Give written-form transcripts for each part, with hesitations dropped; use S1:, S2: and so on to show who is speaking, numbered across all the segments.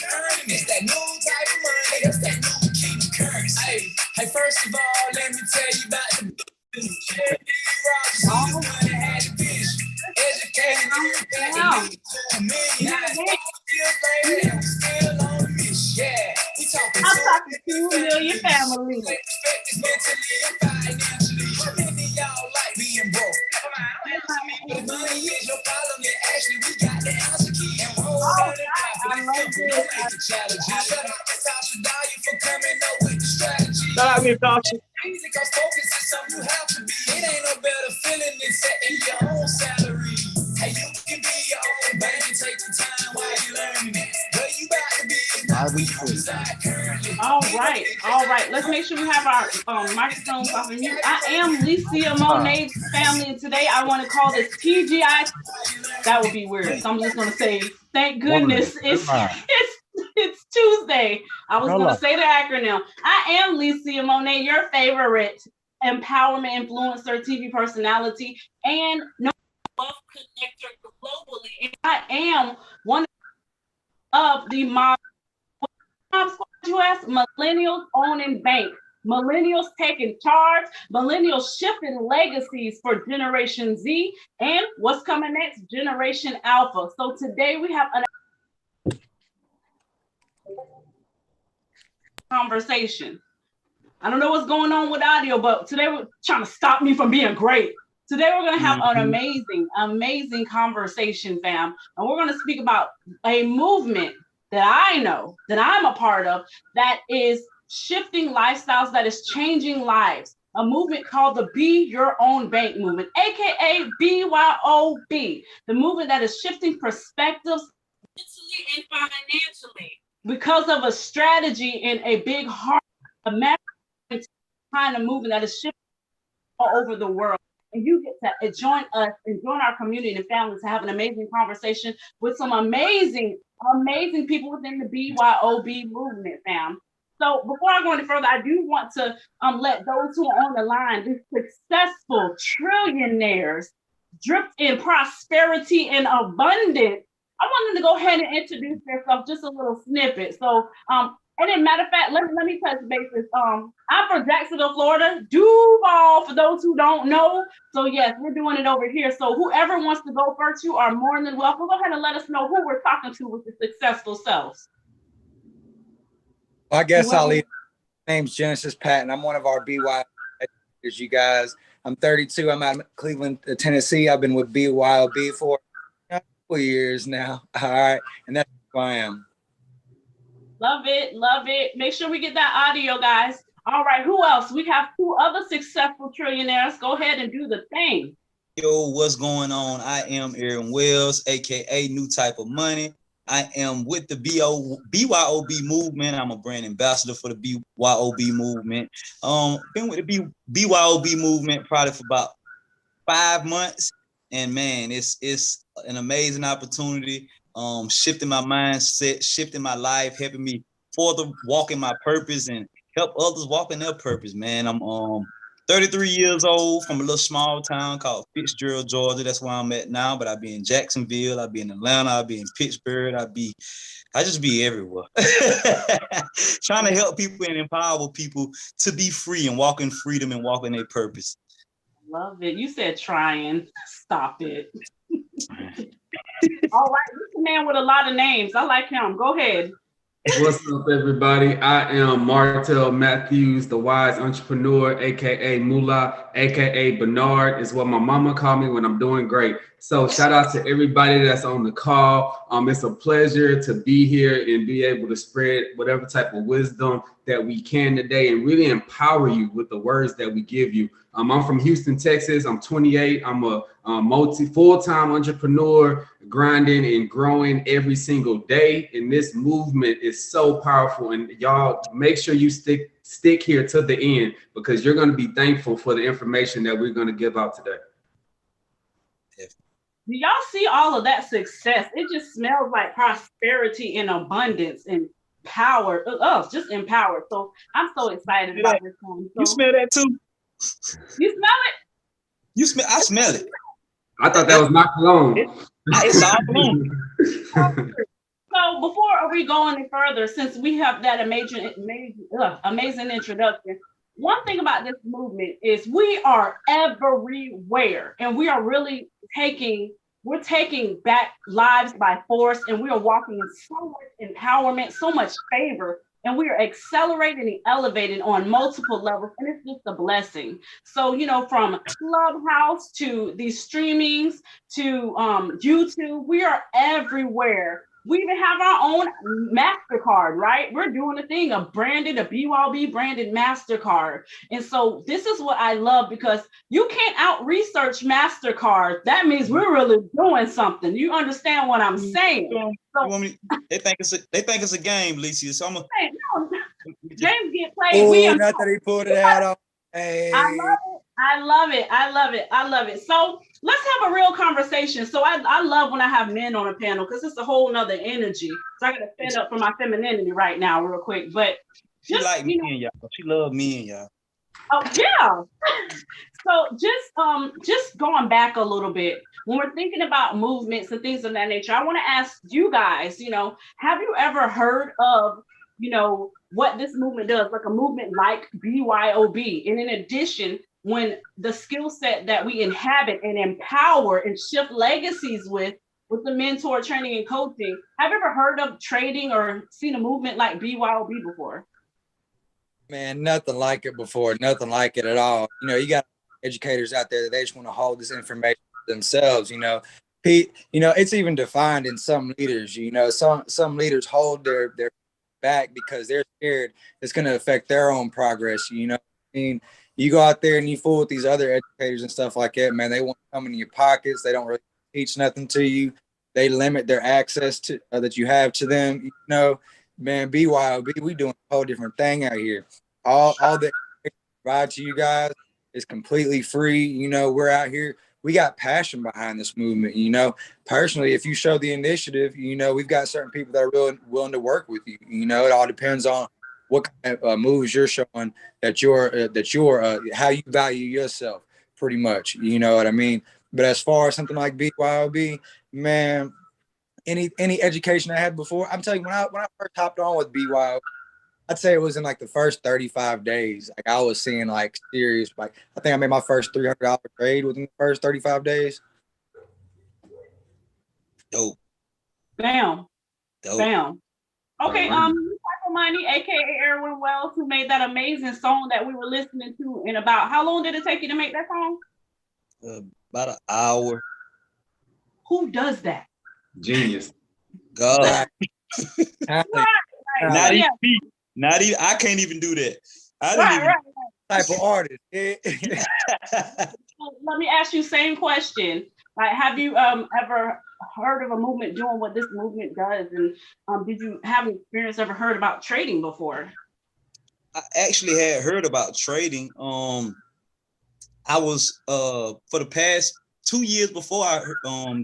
S1: earning. It's that new type of money. It's that new kingdom currency. Hey, first of all, let me tell you about the educated everybody. Still on the mission. Yeah, we talking
S2: I'm talking 2 million families.
S1: Mentally and financially. How many of y'all like being broke? Come on, don't answer me. But money is your problem, then actually we got the answer key. And roll down the confidence. Don't make the challenge. Shut up, Tasha Dyer for coming up with the strategy.
S3: Shout out to Tasha.
S1: Easy, cause focus is something you have to be. It ain't no better feeling than setting your own salary. Hey, you can be your own bank and take the time while you learning it. Where you about to be is not where you reside currently.
S2: All right. Let's make sure we have our microphones off of mute. I am Lisa Monet family, and today I want to call this TGI. That would be weird. So I'm just going to say, thank goodness it's Tuesday. I was going to say the acronym. I am Lisa Monet, your favorite empowerment influencer, TV personality, and wealth connector globally. And I am one of the mob Millennials owning bank. Millennials taking charge, millennials shifting legacies for Generation Z, and what's coming next, Generation Alpha. So today we have an conversation. I don't know what's going on with audio, but today we're trying to stop me from being great. Today we're going to have an amazing conversation, fam. And we're going to speak about a movement that I know, that I'm a part of, that is shifting lifestyles, that is changing lives. A movement called the Be Your Own Bank movement, aka BYOB. The movement that is shifting perspectives mentally and financially because of a strategy and a big heart, a kind of movement that is shifting all over the world. And you get to join us and join our community and family to have an amazing conversation with some amazing people within the BYOB movement, fam. So before I go any further, I do want to let those who are on the line, the successful trillionaires, dripped in prosperity and abundance, I want them to go ahead and introduce themselves, just a little snippet. So, and then matter of fact, let me touch bases. I'm from Jacksonville, Florida, Duval, for those who don't know. So yes, we're doing it over here. So whoever wants to go first, you are more than welcome. Go ahead and let us know who we're talking to with the successful selves.
S4: Well, I guess I'll leave. My name's Genesis Patton. I'm one of our BYOB, you guys. I'm 32. I'm out of Cleveland, Tennessee. I've been with BYOB for a couple years now. All right. And that's who I am.
S2: Love it. Make sure we get that audio, guys. All right, who else? We have 2 other successful trillionaires. Go ahead and do the thing.
S5: Yo, what's going on? I am Aaron Wells, aka New Type of Money. I am with the BYOB movement. I'm a brand ambassador for the BYOB movement. Been with the BYOB movement probably for about 5 months. And man, it's an amazing opportunity. Shifting my mindset, shifting my life, helping me further walk in my purpose and help others walk in their purpose, man. I'm 33 years old from a little small town called Fitzgerald, Georgia. That's where I'm at now, but I be in Jacksonville, I be in Atlanta, I be in Pittsburgh, I just be everywhere. Trying to help people and empower people to be free and walk in freedom and walk in their purpose.
S2: Love it. You said trying. Stop it. All right, this is a man with a lot of names. I like him. Go ahead.
S6: What's up, everybody? I am Marvin Matthews, the wise entrepreneur, aka Moolah, aka Bernard, is what my mama called me when I'm doing great. So shout out to everybody that's on the call. It's a pleasure to be here and be able to spread whatever type of wisdom that we can today and really empower you with the words that we give you. I'm from Houston, Texas. I'm 28. I'm a full-time entrepreneur, grinding and growing every single day. And this movement is so powerful. And y'all make sure you stick here to the end, because you're going to be thankful for the information that we're going to give out today.
S2: Do y'all see all of that success? It just smells like prosperity and abundance and power. Oh, just empowered. So I'm so excited about this one. So,
S5: you smell that too?
S2: You smell it?
S5: I smell it.
S6: I thought that was my cologne.
S5: It's all cologne.
S2: So before we go any further, since we have that amazing introduction, one thing about this movement is we are everywhere, and we are really we're taking back lives by force, and we are walking in so much empowerment, so much favor, and we are accelerating and elevating on multiple levels, and it's just a blessing. So, you know, from Clubhouse to these streamings to YouTube, we are everywhere. We even have our own MasterCard, right? We're doing a thing, a BYOB branded MasterCard. And so this is what I love, because you can't out-research MasterCard. That means we're really doing something. You understand what I'm saying? So,
S5: they think it's a game, Lisa. So I'm
S2: hey, no, James get played.
S4: Oh, not that he pulled it out on. Hey.
S2: I love it. So let's have a real conversation. So I love when I have men on a panel, because it's a whole nother energy. So I gotta stand up for my femininity right now, real quick. But
S5: she like me and y'all. She love me and y'all.
S2: Oh yeah. So just going back a little bit, when we're thinking about movements and things of that nature, I want to ask you guys, you know, have you ever heard of, you know, what this movement does, like a movement like BYOB? And in addition, when the skill set that we inhabit and empower and shift legacies with the mentor training and coaching, have you ever heard of trading or seen a movement like BYOB before?
S4: Man, nothing like it before. Nothing like it at all. You know, you got educators out there that they just want to hold this information themselves. You know, it's even defined in some leaders. You know, some leaders hold their back because they're scared it's going to affect their own progress. You know, I mean, you go out there and you fool with these other educators and stuff like that, man. They want to come into your pockets. They don't really teach nothing to you. They limit their access to that you have to them. You know, man, BYOB, we doing a whole different thing out here. All that provide to you guys is completely free. You know, we're out here. We got passion behind this movement. You know, personally, if you show the initiative, you know, we've got certain people that are willing to work with you. You know, it all depends on what kind of moves you're showing, that you're how you value yourself, pretty much. You know what I mean? But as far as something like BYOB, man, any education I had before, I'm telling you, when I first hopped on with BYOB, I'd say it was in like the first 35 days. Like I was seeing like serious, like I think I made my first $300 trade within the first 35 days.
S5: Dope.
S2: Bam. Okay, Money, aka Erwin Wells, who made that amazing song that we were listening to. And about how long did it take you to make that song?
S5: About an hour.
S2: Who does that?
S6: Genius.
S5: God.
S2: Right.
S5: Not even I can't even do that.
S2: Right.
S4: Type of artist.
S2: Let me ask you same question. Like, have you ever heard of a movement doing what this movement does? And did you have an experience, ever heard about trading before?
S5: I actually had heard about trading. I was for the past 2 years before I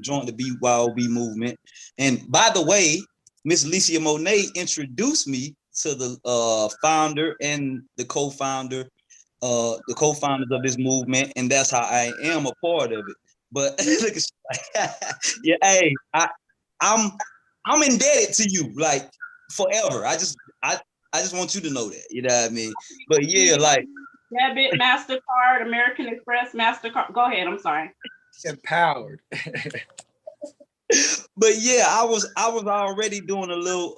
S5: joined the BYOB movement. And by the way, Miss Lisa Monet introduced me to the founder and the co-founders of this movement, and that's how I am a part of it. But look at yeah, hey, I'm indebted to you like forever. I just want you to know that, you know what I mean? But yeah, like
S2: debit, MasterCard, American Express, MasterCard. Go ahead. I'm sorry.
S4: Empowered.
S5: But yeah, I was already doing a little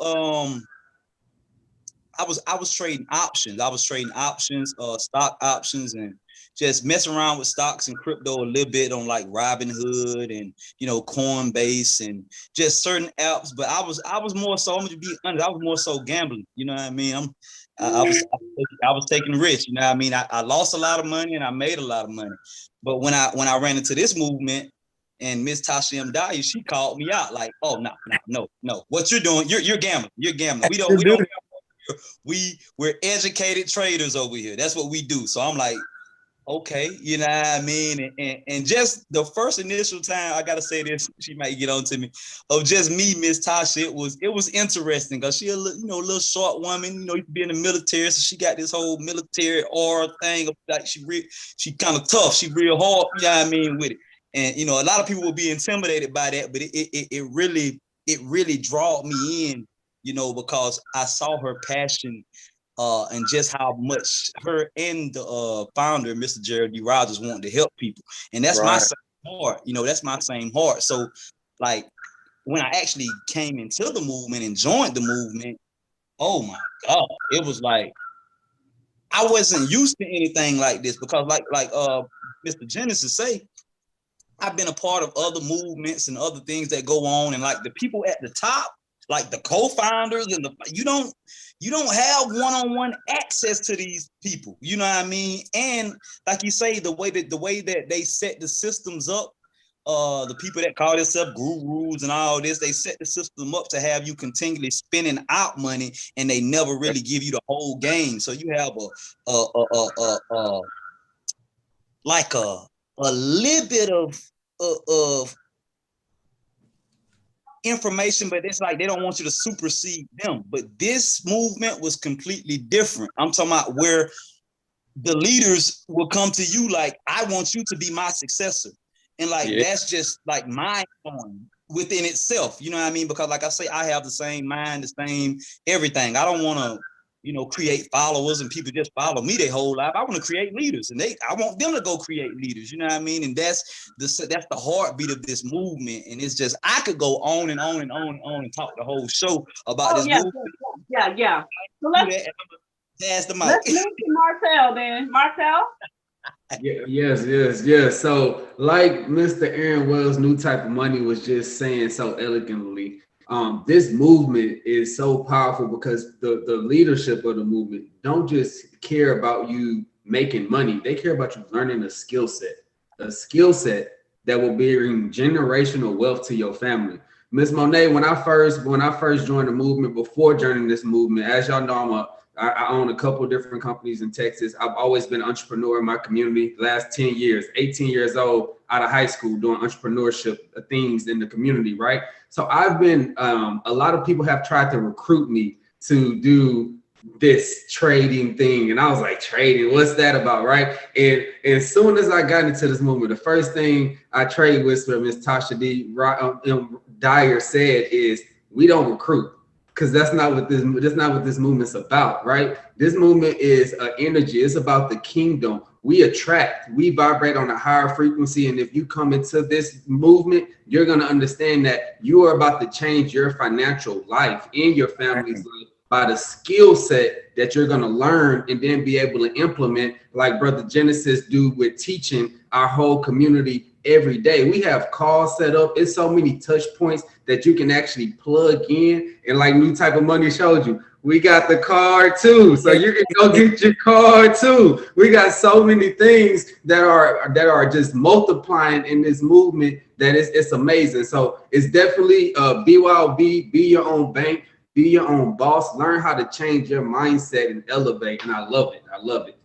S5: I was trading options. I was trading options, stock options, and just messing around with stocks and crypto a little bit on like Robinhood and, you know, Coinbase and just certain apps. But I was more so, I'm gonna be honest, I was more so gambling. You know what I mean? I was taking risks. You know what I mean? I lost a lot of money and I made a lot of money. But when I ran into this movement, and Miss Tasha M. Dyer, she called me out like, oh, no. What you're doing, you're gambling. You're gambling. We don't we're educated traders over here. That's what we do. So I'm like, okay, you know what I mean? And just the first initial time, I gotta say this, she might get on to me, of just me, Miss Tasha, it was interesting because she a little short woman, you know, used to be in the military, so she got this whole military aura thing, like she kind of tough, she real hard, you know what I mean, with it. And you know, a lot of people will be intimidated by that, but it really it really drawed me in, because I saw her passion and just how much her and the founder, Mr. Gerald D. Rogers, wanted to help people. And that's my same heart, that's my same heart. So like when I actually came into the movement and joined the movement, oh my God, it was like, I wasn't used to anything like this because like Mr. Genesis say, I've been a part of other movements and other things that go on, and like the people at the top, like the co-founders and you don't have one-on-one access to these people. You know what I mean? And like you say, the way that they set the systems up, the people that call themselves gurus and all this, they set the system up to have you continually spending out money, and they never really give you the whole game. So you have a little bit of information, but it's like they don't want you to supersede them. But this movement was completely different. I'm talking about where the leaders will come to you like, I want you to be my successor. And like, that's just like mind blowing within itself. You know what I mean? Because like I say, I have the same mind, the same everything. I don't want to, create followers and people just follow me their whole life. I want to create leaders, and I want them to go create leaders. You know what I mean? And that's the heartbeat of this movement. And it's just, I could go on and on and on and on and talk the whole show about this movement.
S2: Yeah. So let's move to Martell then. Martell?
S6: Yes. So like Mr. Aaron Wells' New Type of Money was just saying so elegantly, this movement is so powerful because the leadership of the movement don't just care about you making money. They care about you learning a skill set that will bring generational wealth to your family. Ms. Monet, when I first joined the movement, before joining this movement, as y'all know, I own a couple of different companies in Texas. I've always been an entrepreneur in my community. The last 10 years, 18 years old, out of high school, doing entrepreneurship things in the community, right? So I've been, a lot of people have tried to recruit me to do this trading thing. And I was like, trading, what's that about, right? And as soon as I got into this movement, the first thing I trade with Ms. Tasha D. Dyer said is, we don't recruit. Because that's not what this movement's about, right? This movement is energy. It's about the kingdom. We attract, we vibrate on a higher frequency. And if you come into this movement, you're going to understand that you are about to change your financial life and your family's life by the skill set that you're going to learn and then be able to implement, like Brother Genesis do with teaching our whole community every day. We have calls set up. It's so many touch points that you can actually plug in. And like New Type of Money showed you, we got the card too. So you can go get your card too. We got so many things that are just multiplying in this movement that it's amazing. So it's definitely BYOB, be your own bank, be your own boss, learn how to change your mindset and elevate. And I love it.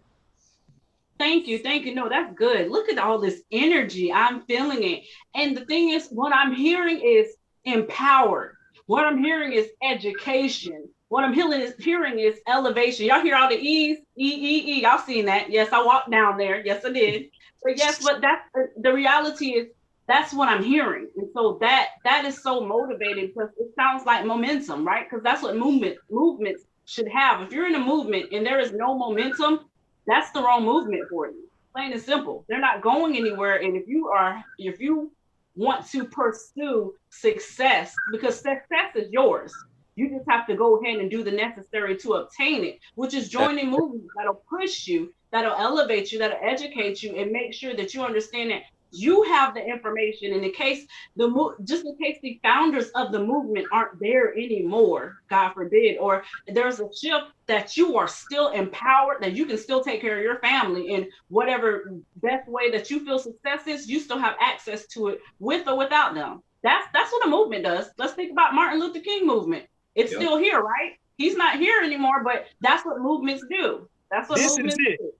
S2: Thank you. No, that's good. Look at all this energy. I'm feeling it. And the thing is, what I'm hearing is empowered. What I'm hearing is education. What I'm hearing is elevation. Y'all hear all the E's? E. Y'all seen that? Yes, I walked down there. Yes, I did. But yes, but that's the reality is that's what I'm hearing. And so that is so motivating because it sounds like momentum, right? Because that's what movements should have. If you're in a movement and there is no momentum, that's the wrong movement for you. Plain and simple. They're not going anywhere. And if you want to pursue success, because success is yours, you just have to go ahead and do the necessary to obtain it, which is joining movements that'll push you, that'll elevate you, that'll educate you, and make sure that you understand that you have the information in case the founders of the movement aren't there anymore, God forbid, or there's a shift that you are still empowered, that you can still take care of your family in whatever best way that you feel success is, you still have access to it with or without them. That's what a movement does. Let's think about Martin Luther King movement. It's still here, right? He's not here anymore, but that's what movements do. That's what movements do.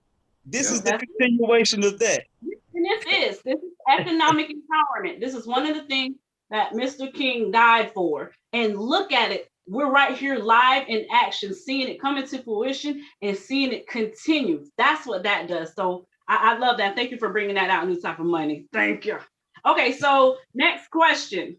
S5: This is the continuation of that.
S2: And this is economic empowerment. This is one of the things that Mr. King died for. And look at it. We're right here live in action, seeing it come into fruition and seeing it continue. That's what that does. So I love that. Thank you for bringing that out, New Type of Money. Thank you. Okay, so next question.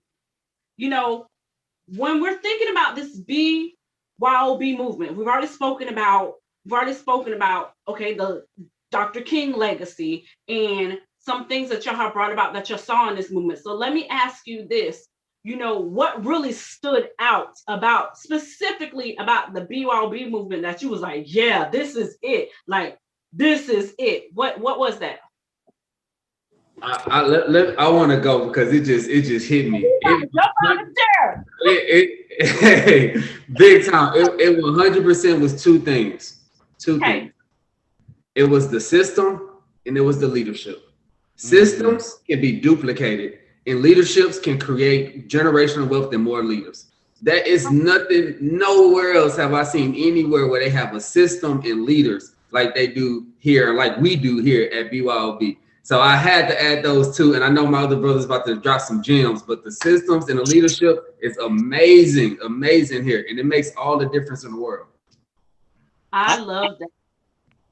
S2: when we're thinking about this BYOB movement, we've already spoken about, okay, the Dr. King legacy and some things that y'all have brought about that you saw in this movement. So let me ask you this, you know, what really stood out about, specifically about the BYOB movement that you was like, yeah, this is it. Like, this is it. What was that?
S6: I want to go because it just hit me. Big time. It 100% was two things. Two things. It was the system and it was the leadership. Systems can be duplicated and leaderships can create generational wealth and more leaders. That is nothing, nowhere else have I seen anywhere where they have a system and leaders like they do here, like we do here at BYOB. So I had to add those two, and I know my other brother's about to drop some gems, but the systems and the leadership is amazing, amazing here, and it makes all the difference in the world.
S2: I love that.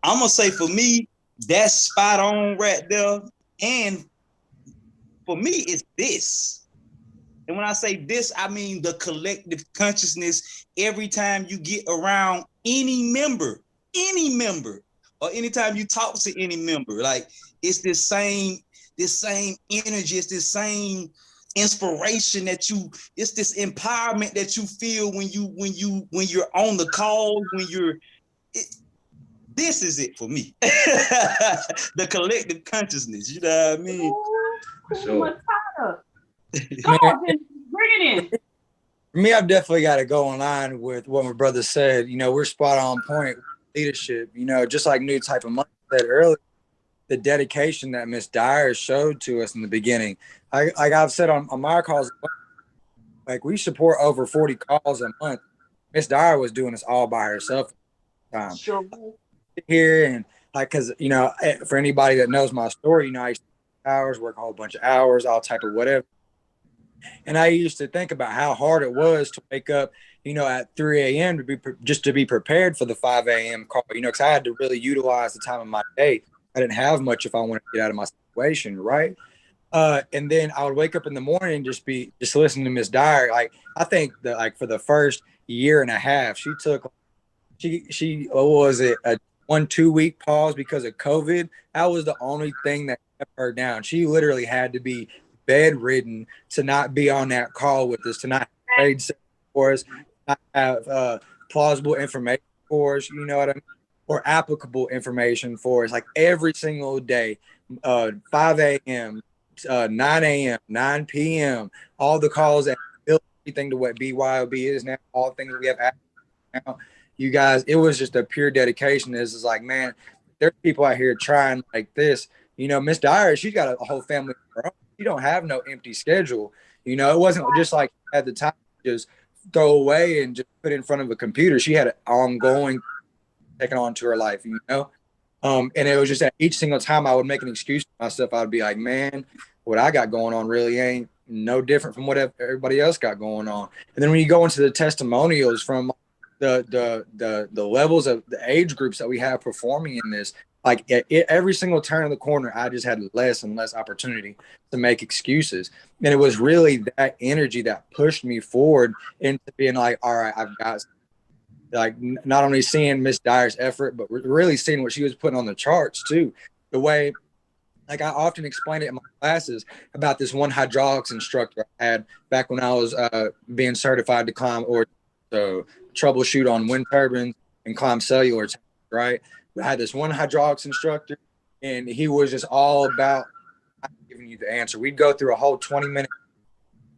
S5: I'm gonna say for me, that's spot on right there. And for me, it's this. And when I say this, I mean the collective consciousness. Every time you get around any member, or anytime you talk to any member, like it's this same energy, it's this same inspiration that it's this empowerment that you feel when you're on the call, this is it for me. The collective consciousness, you know what I mean?
S2: Sure. Come on, bring it in.
S4: For me, I've definitely got to go online with what my brother said. You know, we're spot on point with leadership. You know, just like New Type of Money said earlier, the dedication that Miss Dyer showed to us in the beginning. Like I've said on my calls, like we support over 40 calls a month. Miss Dyer was doing this all by herself.
S2: Sure.
S4: Here and like, cause you know, for anybody that knows my story, you know, I used to work a whole bunch of hours, all type of whatever. And I used to think about how hard it was to wake up, you know, at 3 a.m. to be prepared for the 5 a.m. call, you know, because I had to really utilize the time of my day. I didn't have much if I wanted to get out of my situation, right? And then I would wake up in the morning and just listening to Miss Dyer. Like I think that like for the first year and a half, she took what was it, a 1-2 week pause because of COVID. That was the only thing that kept her down. She literally had to be bedridden to not be on that call with us, to not have trade for us, not have plausible information for us, you know what I mean, or applicable information for us. Like every single day, 5 a.m., 9 a.m., 9 p.m., all the calls that built everything to what BYOB is now, all the things that we have now. You guys, it was just a pure dedication. It's like, man, there's people out here trying like this. You know, Miss Dyer, she's got a whole family of her own. She don't have no empty schedule. You know, it wasn't just like at the time just throw away and just put it in front of a computer. She had an ongoing taken on to her life, you know. And it was just that each single time I would make an excuse for myself, I'd be like, man, what I got going on really ain't no different from what everybody else got going on. And then when you go into the testimonials from the levels of the age groups that we have performing in this, like every single turn of the corner, I just had less and less opportunity to make excuses. And it was really that energy that pushed me forward into being like, all right, I've got, like, not only seeing Miss Dyer's effort, but really seeing what she was putting on the charts too. The way, like I often explain it in my classes about this one hydraulics instructor I had back when I was being certified to climb or troubleshoot on wind turbines and climb cellular tanks, right? I had this one hydraulics instructor, and he was just all about giving you the answer. We'd go through a whole 20-minute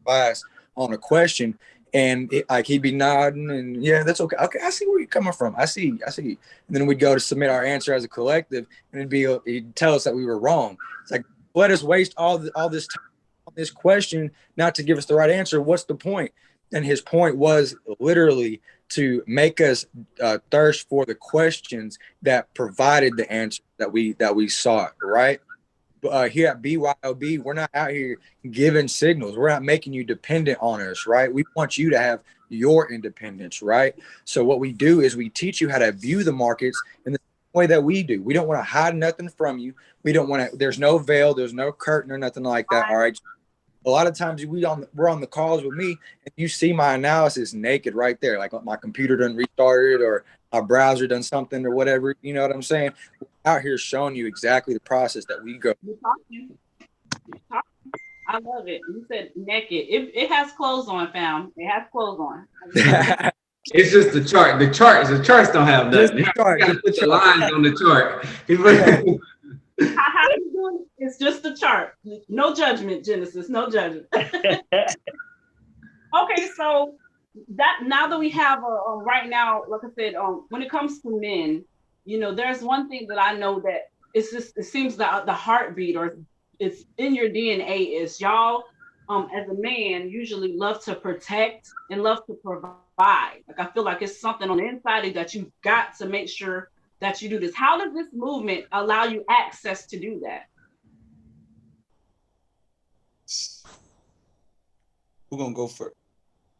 S4: class on a question, and he'd be nodding, and yeah, that's okay. Okay, I see where you're coming from. I see. And then we'd go to submit our answer as a collective, and he'd tell us that we were wrong. It's like, let us waste all this time on this question not to give us the right answer. What's the point? And his point was literally to make us thirst for the questions that provided the answer that we sought, right? But here at BYOB, we're not out here giving signals. We're not making you dependent on us, right? We want you to have your independence, right? So what we do is we teach you how to view the markets in the way that we do. We don't want to hide nothing from you. We don't want to, there's no veil, there's no curtain or nothing like that, all right? a lot of times we're on the calls with me, and you see my analysis naked right there, like my computer done restarted or my browser done something or whatever. You know what I'm saying? We're out here showing you exactly the process that we go.
S2: You're talking. You're talking. I love it. You said naked. It has clothes on, fam. It has clothes on.
S6: It's just the chart. The charts don't have
S4: Just
S6: nothing.
S4: the chart,
S6: You gotta
S4: just
S6: put
S4: the
S6: the
S4: chart.
S6: lines on the chart.
S2: How you doing? It's just a chart. No judgment, Genesis. No judgment. Okay, so that now that we have right now, like I said, when it comes to men, you know, there's one thing that I know that it's just it seems that the heartbeat or it's in your DNA is y'all as a man usually love to protect and love to provide. Like I feel like it's something on the inside that you've got to make sure that you do this. How does this movement allow you access to do that?
S5: We're gonna go first.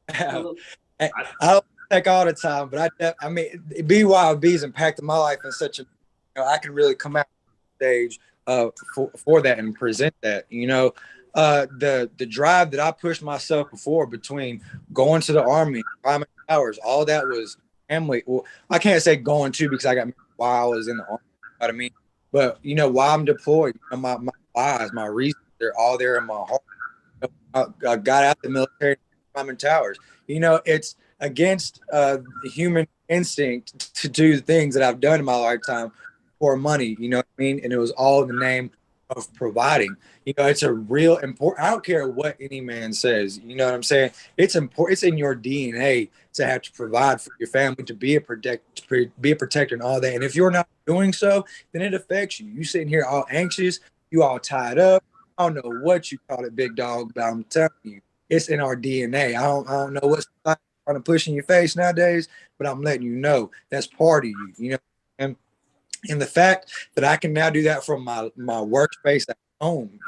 S4: I don't take all the time, but I mean, BYOB's impacted my life in such a, I can really come out on stage for that and present that. The drive that I pushed myself before between going to the Army, climbing towers, all that was family. Well, I can't say going to because I got while I was in the Army. You know what I mean? But while I'm deployed, my whys, my reasons, they're all there in my heart. I got out the military, climbing towers. It's against the human instinct to do the things that I've done in my lifetime for money. You know what I mean? And it was all in the name of providing. It's a real important. I don't care what any man says. You know what I'm saying? It's important. It's in your DNA to have to provide for your family, to be a protector, and all that. And if you're not doing so, then it affects you. You sitting here all anxious. You all tied up. I don't know what you call it, big dog, but I'm telling you, it's in our DNA. I don't know what's trying to push in your face nowadays, but I'm letting you know that's part of you. And the fact that I can now do that from my workspace at home,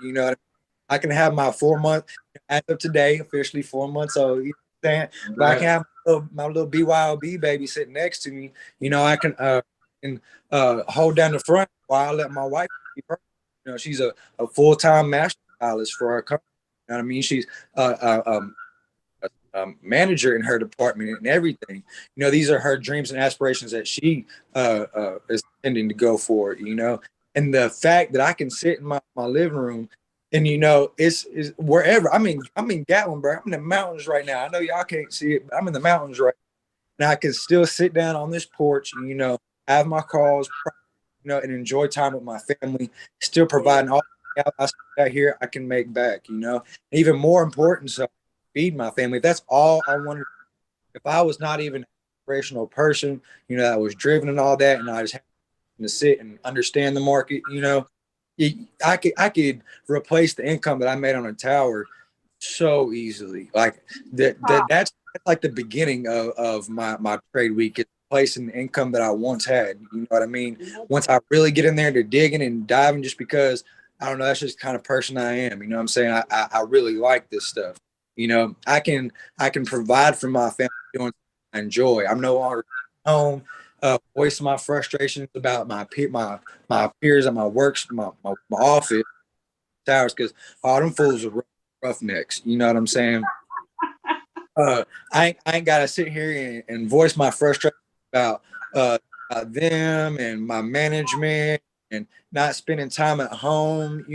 S4: I can have my 4 month, as of today, officially 4 months old. You know what I'm saying? But I can have my little BYOB baby sitting next to me. I can hold down the front while I let my wife be her. She's a full-time master stylist for our company. You know what I mean? She's a manager in her department and everything. These are her dreams and aspirations that she is intending to go for. And the fact that I can sit in my living room and it's wherever. I'm in Gatlinburg. I'm in the mountains right now. I know y'all can't see it, but I'm in the mountains right now. And I can still sit down on this porch and have my calls, and enjoy time with my family, still providing all out here I can make back, even more important, so feed my family. That's all I wanted. If I was not even an inspirational person, I was driven and all that, and I just had to sit and understand the market, I could replace the income that I made on a tower so easily. Like that's like the beginning of my trade week. It's replacing the income that I once had. You know what I mean? Once I really get in there to digging and diving, just because I don't know, that's just the kind of person I am. You know what I'm saying? I really like this stuff. I can provide for my family doing something I enjoy. I'm no longer home voicing my frustrations about my peers at my works, my office towers, because all them fools are roughnecks. You know what I'm saying? I ain't gotta sit here and voice my frustration about them and my management and not spending time at home.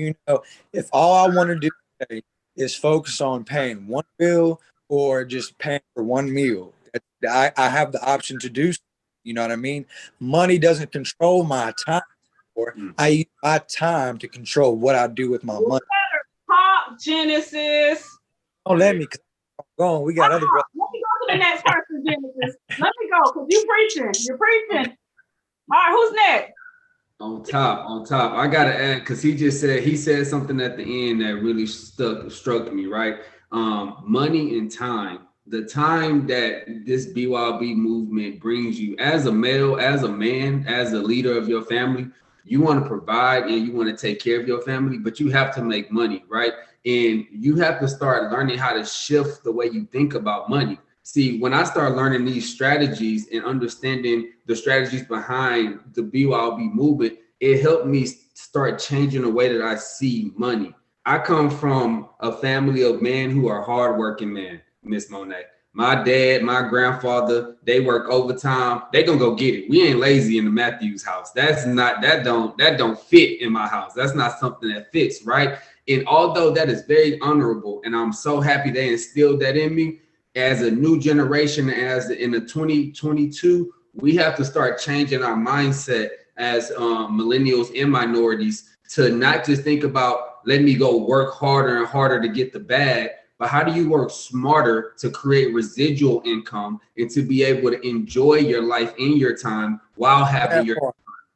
S4: If all I want to do today is focus on paying one bill or just paying for one meal, I have the option to do so. You know what I mean? Money doesn't control my time, or I use my time to control what I do with my money.
S2: Pop Genesis.
S4: Don't let me go on. We got other brothers.
S2: Let me go to the next person, Genesis. Let me go, because you're preaching. All right, who's next?
S6: On top. I gotta add, because he said something at the end that really struck me, right? Money and time. The time that this BYOB movement brings you as a male, as a man, as a leader of your family, you want to provide and you want to take care of your family, but you have to make money, right? And you have to start learning how to shift the way you think about money. See, when I start learning these strategies and understanding the strategies behind the BYOB movement, it helped me start changing the way that I see money. I come from a family of men who are hardworking men, Miss Monet. My dad, my grandfather, they work overtime. They gonna go get it. We ain't lazy in the Matthews house. That don't fit in my house. That's not something that fits, right? And although that is very honorable, and I'm so happy they instilled that in me, as a new generation, as in the 2022, we have to start changing our mindset as millennials and minorities to not just think about, let me go work harder and harder to get the bag, but how do you work smarter to create residual income and to be able to enjoy your life in your time while having your time,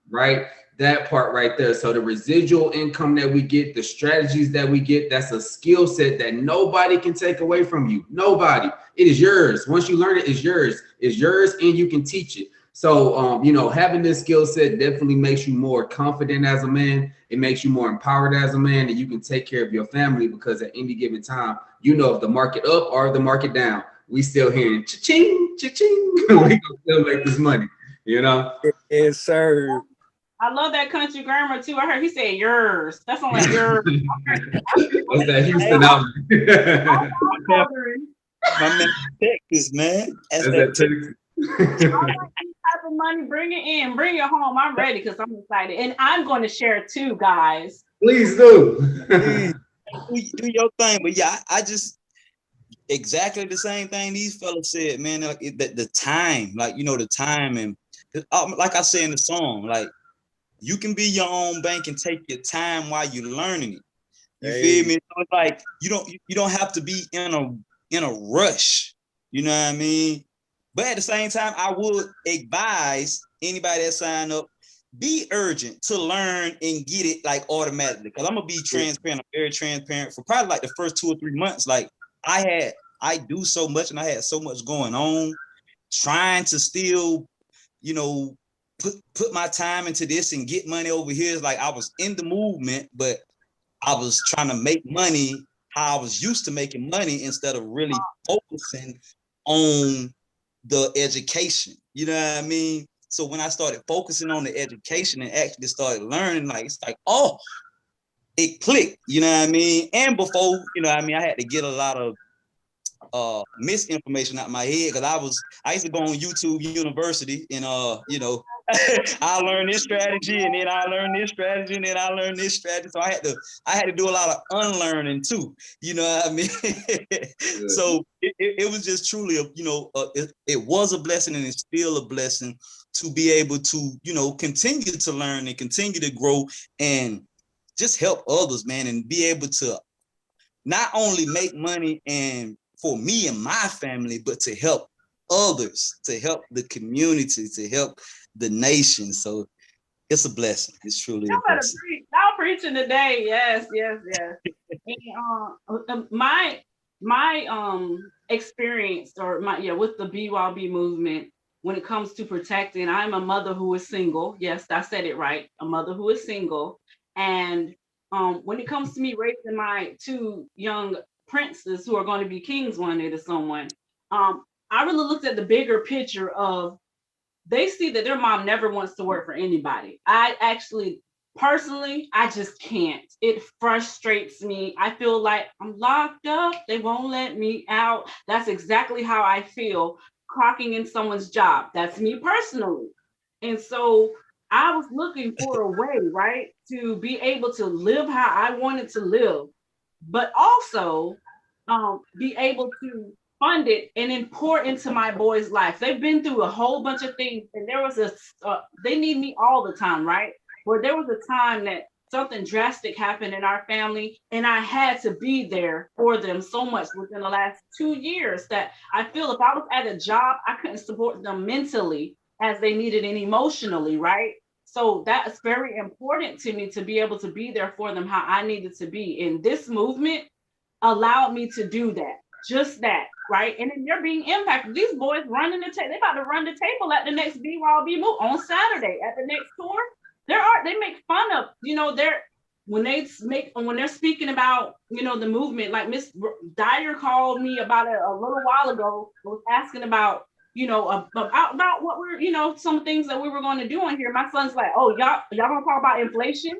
S6: right? That part right there. So the residual income that we get, the strategies that we get, that's a skill set that nobody can take away from you. Nobody. It is yours. Once you learn it, it's yours. It's yours, and you can teach it. So, having this skill set definitely makes you more confident as a man. It makes you more empowered as a man, and you can take care of your family because at any given time, if the market up or the market down, we still hearing cha-ching, cha-ching. We can still make this money,
S4: Yes, sir.
S2: I love that country grammar too. I heard he said yours. That's on like yours.
S6: What's that Houston out?
S5: My man, Texas, man. That's that
S6: Texas.
S2: Type of money, bring it in, bring it home. I'm ready because I'm excited, and I'm going to share too, guys.
S6: Please do.
S5: Do your thing, but yeah, I just exactly the same thing these fellas said, man. Like the time, the time, and like I said in the song, like you can be your own bank and take your time while you're learning it. You feel me? So it's like you don't have to be in a rush. You know what I mean? But at the same time, I would advise anybody that sign up, be urgent to learn and get it like automatically. Because I'm gonna be transparent. I'm very transparent. For probably like the first 2 or 3 months, like I do so much and I had so much going on, trying to still, put my time into this and get money over here. It's like I was in the movement, but I was trying to make money how I was used to making money instead of really focusing on the education. You know what I mean? So when I started focusing on the education and actually started learning, like it's like, oh, it clicked. You know what I mean? And before, I had to get a lot of misinformation out of my head because I used to go on YouTube University and I learned this strategy and then I learned this strategy and then I learned this strategy. So I had to do a lot of unlearning too. You know what I mean? So it was just truly it was a blessing and it's still a blessing to be able to continue to learn and continue to grow and just help others, man, and be able to not only make money and for me and my family, but to help others, to help the community, to help the nation. So it's a blessing. It's truly a blessing.
S2: Y'all preaching today. Yes. And, my experience with the BYOB movement when it comes to protecting, I'm a mother who is single. Yes, I said it right. A mother who is single. And when it comes to me raising my 2 young princes who are going to be kings one day to someone, I really looked at the bigger picture of they see that their mom never wants to work for anybody. I actually, personally, I just can't. It frustrates me. I feel like I'm locked up. They won't let me out. That's exactly how I feel clocking in someone's job. That's me personally. And so I was looking for a way, right, to be able to live how I wanted to live, but also be able to fund it and then pour into my boys' life. They've been through a whole bunch of things, and there was they need me all the time, right? Where there was a time that something drastic happened in our family, and I had to be there for them so much within the last 2 years that I feel if I was at a job, I couldn't support them mentally as they needed and emotionally, right? So that's very important to me to be able to be there for them how I needed to be. And this movement allowed me to do that. Just that, right? And then they're being impacted. These boys running the table. They're about to run the table at the next BYOB move on Saturday at the next tour. They make fun of, when they're speaking about, the movement, like Miss Dyer called me about it a little while ago, was asking about, about what we're, some things that we were going to do on here. My son's like, oh, y'all going to talk about inflation?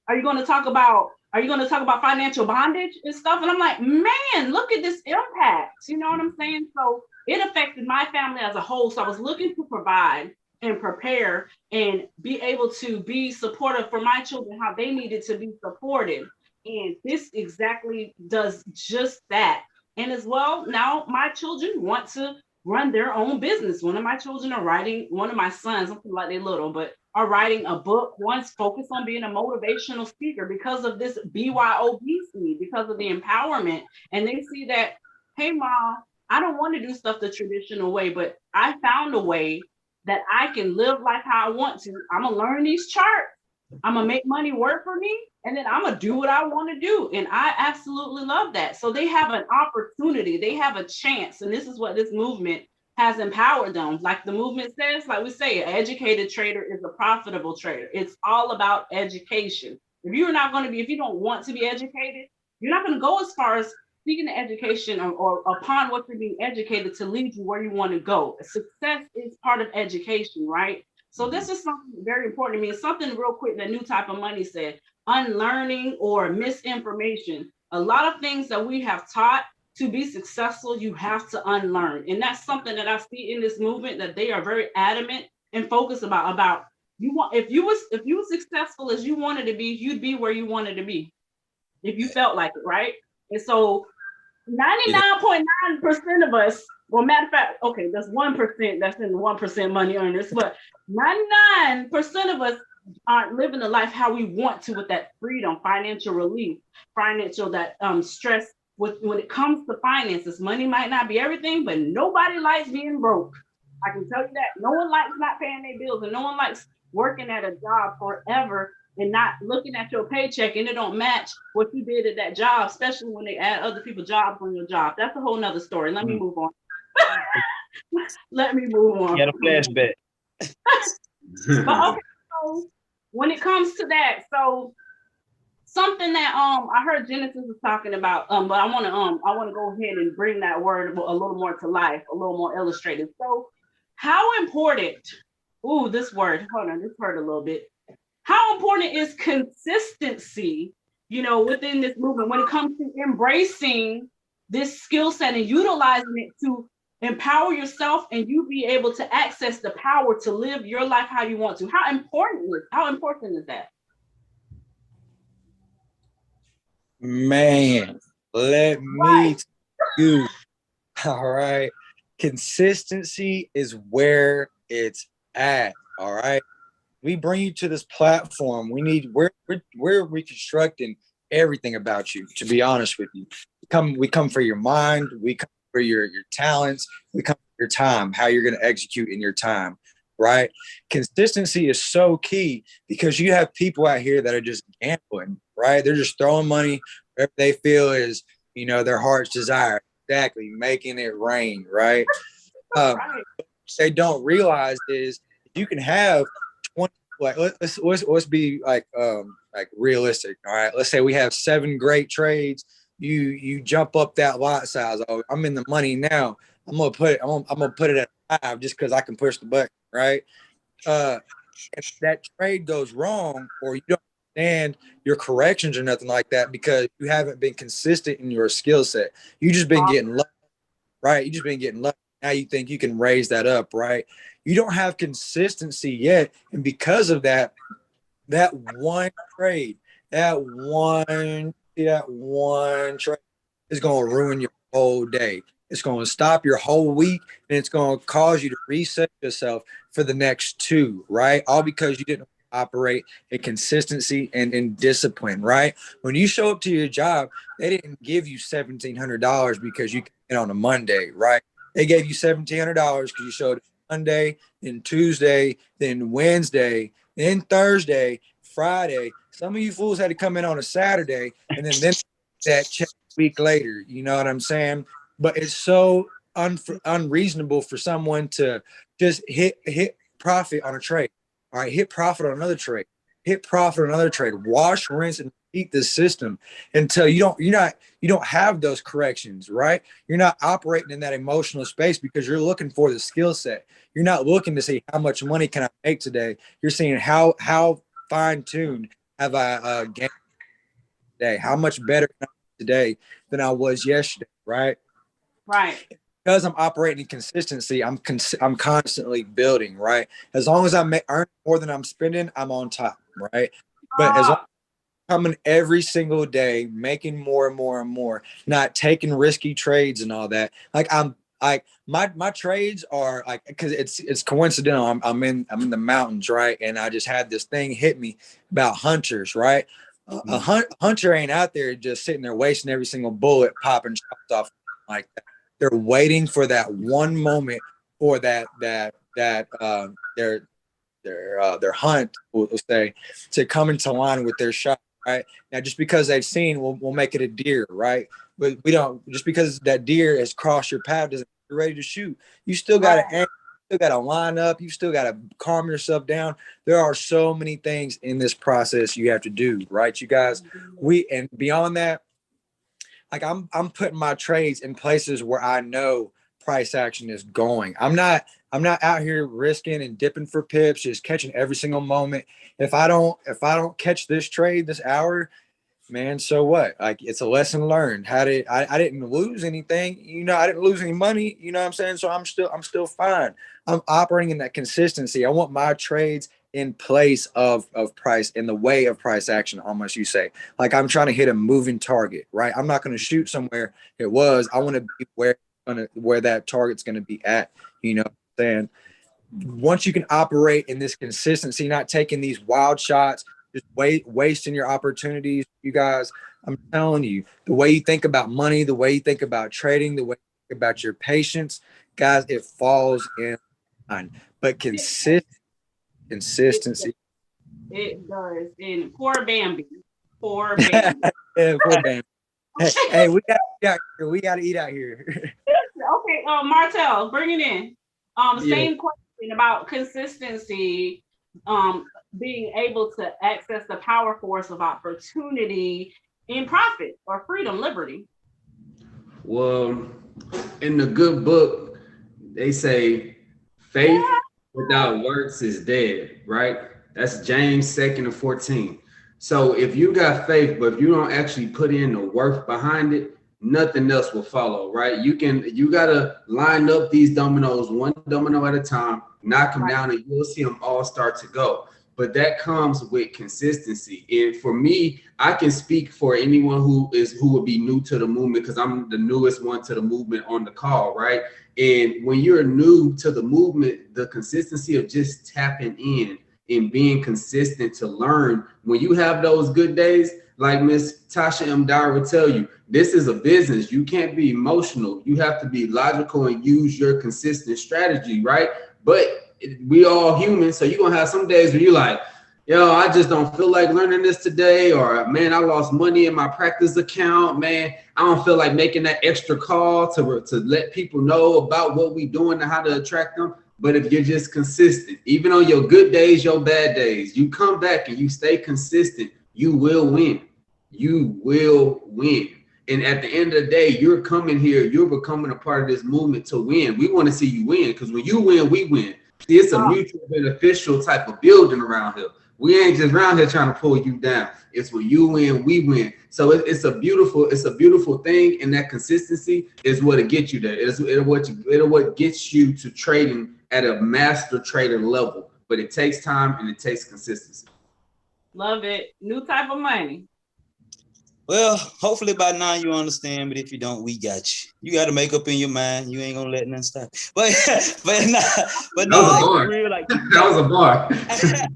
S2: Are you going to talk about are you going to talk about financial bondage and stuff? And I'm like, man, look at this impact. You know what I'm saying? So it affected my family as a whole. So I was looking to provide and prepare and be able to be supportive for my children, how they needed to be supported. And this exactly does just that. And as well, now my children want to run their own business. One of my children are writing, one of my sons, something like they're little, but are writing a book. One's focused on being a motivational speaker because of this BYOB seed, because of the empowerment. And they see that, hey, Mom, I don't want to do stuff the traditional way, but I found a way that I can live life how I want to. I'm gonna learn these charts. I'm gonna make money work for me, and then I'm gonna do what I want to do. And I absolutely love that. So they have an opportunity, they have a chance. And this is what this movement has empowered them. Like the movement says, like we say, an educated trader is a profitable trader. It's all about education. If you're not going to be, if you don't want to be educated, you're not going to go as far as seeking the education or upon what you're being educated to lead you where you want to go. Success is part of education, right? So this is something very important to me. It's something real quick that New Type of Money said, unlearning or misinformation. A lot of things that we have taught to be successful, you have to unlearn. And that's something that I see in this movement, that they are very adamant and focused about you want, if you were successful as you wanted to be, you'd be where you wanted to be if you felt like it, right? And so 99.9% of us, well, matter of fact, okay, that's 1% that's in the 1% money earners, but 99% of us aren't living the life how we want to, with that freedom, financial relief, financial, that stress. When it comes to finances, money might not be everything, but nobody likes being broke. I can tell you that. No one likes not paying their bills, and no one likes working at a job forever and not looking at your paycheck and it don't match what you did at that job, especially when they add other people's jobs on your job. That's a whole nother story. Let me move on. Let me move on.
S3: Get a flashback.
S2: But okay, so when it comes to that, so something that I heard Genesis was talking about, but I want to go ahead and bring that word a little more to life, a little more illustrative. So, how important? Ooh, this word. Hold on, this hurt a little bit. How important is consistency? You know, within this movement, when it comes to embracing this skill set and utilizing it to empower yourself, and you be able to access the power to live your life how you want to. How important is that?
S4: Man, let me tell you. All right. Consistency is where it's at. All right. We bring you to this platform. We're reconstructing everything about you, to be honest with you. We come for your mind, we come for your talents, we come for your time, how you're going to execute in your time. Right. Consistency is so key, because you have people out here that are just gambling, right? They're just throwing money wherever they feel is, their heart's desire. Exactly. Making it rain. Right. They don't realize is you can have 20, like, let's be like realistic. All right. Let's say we have 7 great trades. You jump up that lot size. Oh, I'm in the money now. I'm gonna put it at 5 just because I can push the button, right? If that trade goes wrong, or you don't understand your corrections or nothing like that, because you haven't been consistent in your skill set, you just been getting lucky, right? You just been getting lucky. Now you think you can raise that up, right? You don't have consistency yet, and because of that one trade, that one trade is gonna ruin your whole day. It's going to stop your whole week, and it's going to cause you to reset yourself for the next 2, right? All because you didn't operate in consistency and in discipline, right? When you show up to your job, they didn't give you $1,700 because you came on a Monday, right? They gave you $1,700 because you showed up Monday, then Tuesday, then Wednesday, then Thursday, Friday. Some of you fools had to come in on a Saturday, and then that check a week later. You know what I'm saying? But it's so unreasonable for someone to just hit profit on a trade. All right, hit profit on another trade. Hit profit on another trade. Wash, rinse, and repeat the system until you don't have those corrections, right? You're not operating in that emotional space because you're looking for the skill set. You're not looking to see how much money can I make today. You're seeing how fine-tuned have I gained. today? How much better am I today than I was yesterday, right?
S2: Right.
S4: Because I'm operating in consistency, I'm constantly building, right? As long as I earn more than I'm spending, I'm on top, right? But as long as I'm coming every single day, making more and more and more, not taking risky trades and all that. Like I'm like my trades are like, because it's coincidental. I'm in the mountains, right? And I just had this thing hit me about hunters, right? A hunter ain't out there just sitting there wasting every single bullet, popping shots off like that. They're waiting for that one moment for their hunt, we'll say, to come into line with their shot, right? Now, just because they've seen, we'll make it a deer, right? But we don't, just because that deer has crossed your path doesn't mean you're ready to shoot. You still got to aim, you still got to line up, you still got to calm yourself down. There are so many things in this process you have to do, right, you guys? And beyond that, like I'm putting my trades in places where I know price action is going. I'm not out here risking and dipping for pips, just catching every single moment. If I don't catch this trade this hour, man, so what? Like, it's a lesson learned. I didn't lose anything, I didn't lose any money, you know what I'm saying? So I'm still fine. I'm operating in that consistency. I want my trades in place of price, in the way of price action, almost, you say. Like, I'm trying to hit a moving target, right? I'm not going to shoot somewhere I want to be where that target's going to be at, you know what I'm saying? Once you can operate in this consistency, not taking these wild shots, just wasting your opportunities, you guys, I'm telling you, the way you think about money, the way you think about trading, the way you think about your patience, guys, it falls in line. But consistency.
S2: It does. And poor Bambi. Poor Bambi.
S4: Yeah, poor Bambi. Hey, we got to eat out here.
S2: Okay, Martel, bring it in. Same question about consistency, being able to access the power force of opportunity in profit or freedom, liberty.
S6: Well, in the good book, they say faith without works is dead, right? That's James 2:14. So if you got faith, but if you don't actually put in the work behind it, nothing else will follow, right? You gotta line up these dominoes one domino at a time, knock them down, and you'll see them all start to go. But that comes with consistency. And for me, I can speak for anyone who would be new to the movement, because I'm the newest one to the movement on the call, right? And when you're new to the movement, the consistency of just tapping in and being consistent to learn, when you have those good days, like Miss Tasha M. Dyer would tell you, this is a business. You can't be emotional. You have to be logical and use your consistent strategy, right? But we all human, so you're gonna have some days where you're like, yo, I just don't feel like learning this today, or man, I lost money in my practice account, man, I don't feel like making that extra call to let people know about what we doing and how to attract them. But if you're just consistent, even on your good days, your bad days, you come back and you stay consistent, you will win. You will win. And at the end of the day, you're coming here, you're becoming a part of this movement to win. We want to see you win, because when you win, we win. See, it's a mutual beneficial type of building around here. We ain't just around here trying to pull you down. It's when you win, we win. So it's a beautiful thing, and that consistency is what it gets you there. It'll what gets you to trading at a master trader level. But it takes time and it takes consistency.
S2: Love it. New type of money.
S5: Well, hopefully by now you understand, but if you don't, we got you. You got to make up in your mind. You ain't gonna let nothing stop. But no, like, real, like,
S6: that was a bar.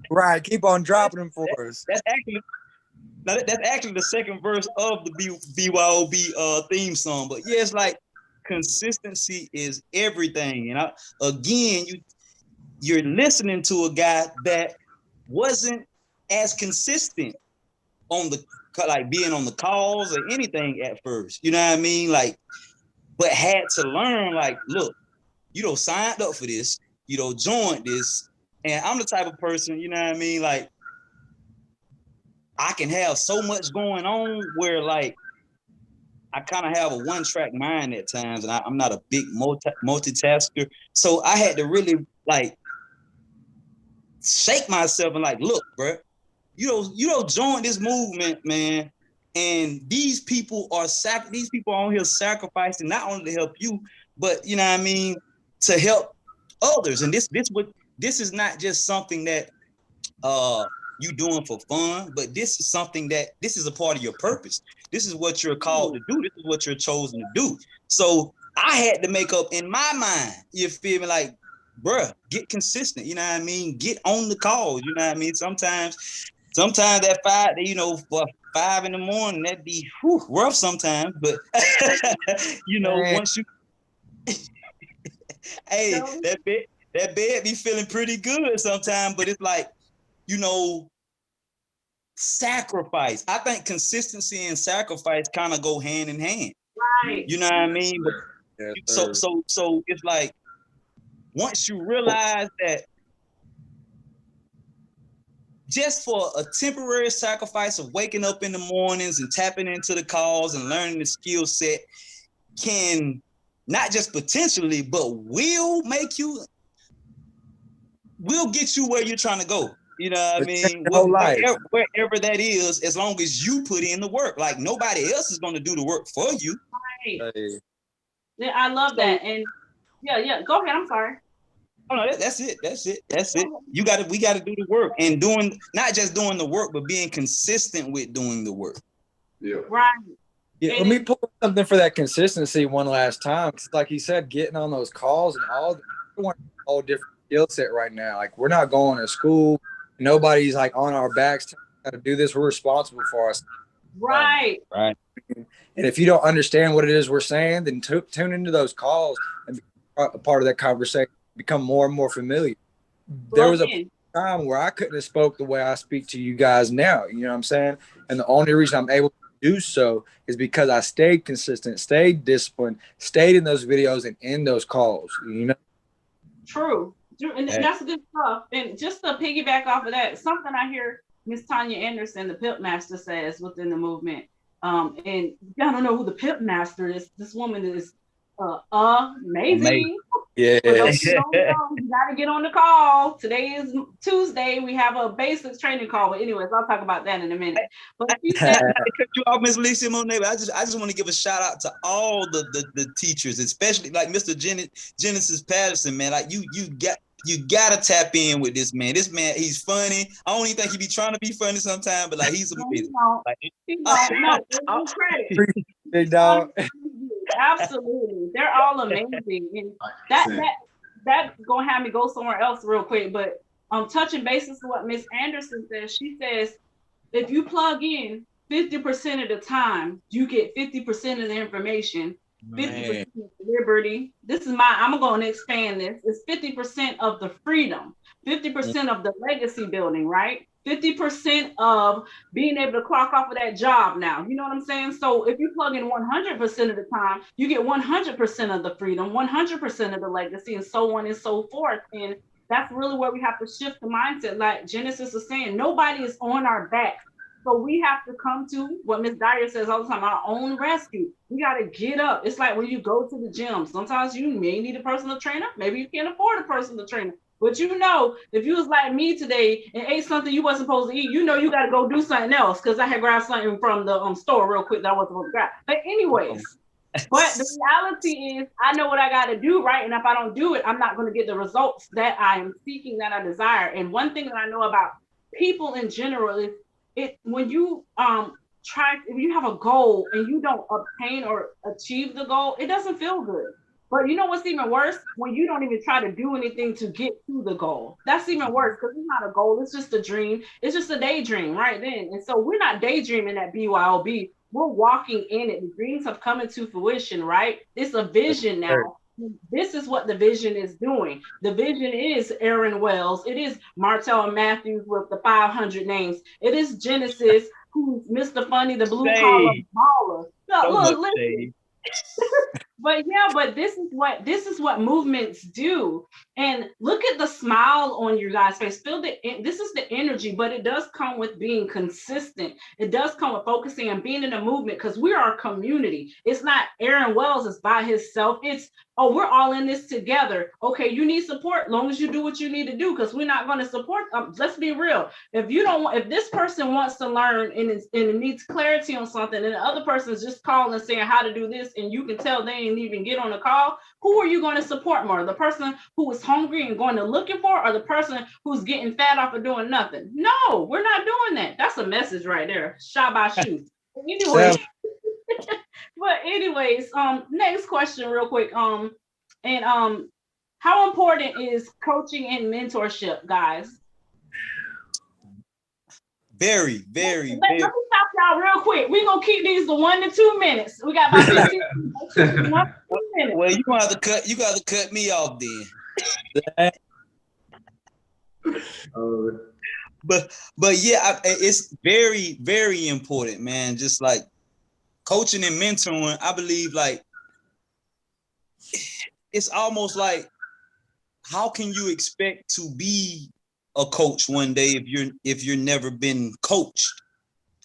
S4: Right, keep on dropping them for us.
S5: That's actually the second verse of the BYOB theme song. But yeah, it's like consistency is everything. And you're listening to a guy that wasn't as consistent on the, like, being on the calls or anything at first, you know what I mean? Like, but had to learn, like, look, signed up for this, joined this, and I'm the type of person, you know what I mean? Like, I can have so much going on where, like, I kind of have a one-track mind at times, and I'm not a big multitasker. So I had to really, like, shake myself and, like, look, bro, you don't join this movement, man. And these people are on here sacrificing not only to help you, but you know what I mean, to help others. And this is not just something that you doing for fun, but this is a part of your purpose. This is what you're called to do. This is what you're chosen to do. So I had to make up in my mind, you feel me, like, bruh, get consistent, you know what I mean? Get on the calls, you know what I mean? Sometimes at 5, for 5 in the morning, that'd be rough sometimes, but you know, once you hey, that bed be feeling pretty good sometimes, but it's like, you know, sacrifice. I think consistency and sacrifice kind of go hand in hand.
S2: Right.
S5: You know what I mean? But so it's like, once you realize that just for a temporary sacrifice of waking up in the mornings and tapping into the calls and learning the skill set can not just potentially, but will get you where you're trying to go. You know what I mean? Wherever that is, as long as you put in the work. Like, nobody else is going to do the work for you.
S2: Right. Yeah, I love that. And yeah, go ahead. I'm sorry.
S5: Oh no, that's it. We got to do the work, and not just doing the work, but being consistent with doing the work.
S6: Yeah.
S2: Right.
S4: Yeah, let me pull something for that consistency one last time. Cause like you said, getting on those calls and all different skill set right now. Like, we're not going to school. Nobody's like on our backs to do this. We're responsible for us.
S2: Right.
S5: Right.
S4: And if you don't understand what it is we're saying, then tune into those calls and be a part of that conversation. Become more and more familiar. There was a time where I couldn't have spoke the way I speak to you guys now. You know what I'm saying? And the only reason I'm able to do so is because I stayed consistent, stayed disciplined, stayed in those videos and in those calls. You know?
S2: True. And that's good stuff. And just to piggyback off of that, something I hear Miss Tanya Anderson, the pimp master, says within the movement. And y'all don't know who the pimp master is. This woman is amazing.
S4: Yeah.
S2: For those who don't know, you gotta get on the call. Today is Tuesday. We have a basics training call. But anyways, I'll talk about that in a minute. But she said,
S5: you off, Miss Lisa Monet. I just want to give a shout out to all the teachers, especially like Mr. Genesis Patterson, man. Like, you gotta tap in with this man. This man, he's funny. I don't even think he be trying to be funny sometimes, but like, he's amazing.
S4: Big dog.
S2: Absolutely, they're all amazing, and that's gonna have me go somewhere else real quick. But touching bases to what Miss Anderson says, she says if you plug in 50% of the time, you get 50% of the information. 50% liberty. I'm going to expand this. It's 50% of the freedom, 50% of the legacy building, right? 50% of being able to clock off of that job now. You know what I'm saying? So if you plug in 100% of the time, you get 100% of the freedom, 100% of the legacy, and so on and so forth. And that's really where we have to shift the mindset. Like Genesis is saying, nobody is on our back. So we have to come to what Ms. Dyer says all the time, our own rescue. We got to get up. It's like when you go to the gym, sometimes you may need a personal trainer. Maybe you can't afford a personal trainer. But you know, if you was like me today and ate something you wasn't supposed to eat, you know you got to go do something else, because I had grabbed something from the store real quick that I wasn't supposed to grab. But anyways, but the reality is I know what I got to do, right? And if I don't do it, I'm not going to get the results that I am seeking, that I desire. And one thing that I know about people in general is when you if you have a goal and you don't obtain or achieve the goal, it doesn't feel good. But you know what's even worse? When you don't even try to do anything to get to the goal. That's even worse, because it's not a goal. It's just a dream. It's just a daydream right then. And so we're not daydreaming at BYOB. We're walking in it. The dreams have come into fruition, right? It's a vision now. This is what the vision is doing. The vision is Aaron Wells. It is Marvin Matthews with the 500 names. It is Genesis, who's Mr. Funny, the blue collar baller. No, look, listen. But this is what movements do. And look at the smile on your guys' face. This is the energy, but it does come with being consistent. It does come with focusing and being in a movement, because we are a community. It's not Aaron Wells is by himself. It's, oh, we're all in this together. Okay, you need support, long as you do what you need to do, because we're not going to support. Let's be real. If this person wants to learn and it needs clarity on something, and the other person is just calling saying how to do this, and you can tell they ain't even get on the call, who are you going to support more? The person who is hungry and going to looking for, or the person who's getting fat off of doing nothing? No, we're not doing that. That's a message right there. Shabashu. Anyway, but anyways, next question real quick. How important is coaching and mentorship, guys?
S5: Very, very,
S2: Let me stop y'all real quick. We're gonna keep these to 1 to 2 minutes. We got about 15 minutes.
S5: Well, you got to cut me off then. But yeah, it's very, very important, man. Just like coaching and mentoring, I believe, like, it's almost like, how can you expect to be a coach one day if you're never been coached?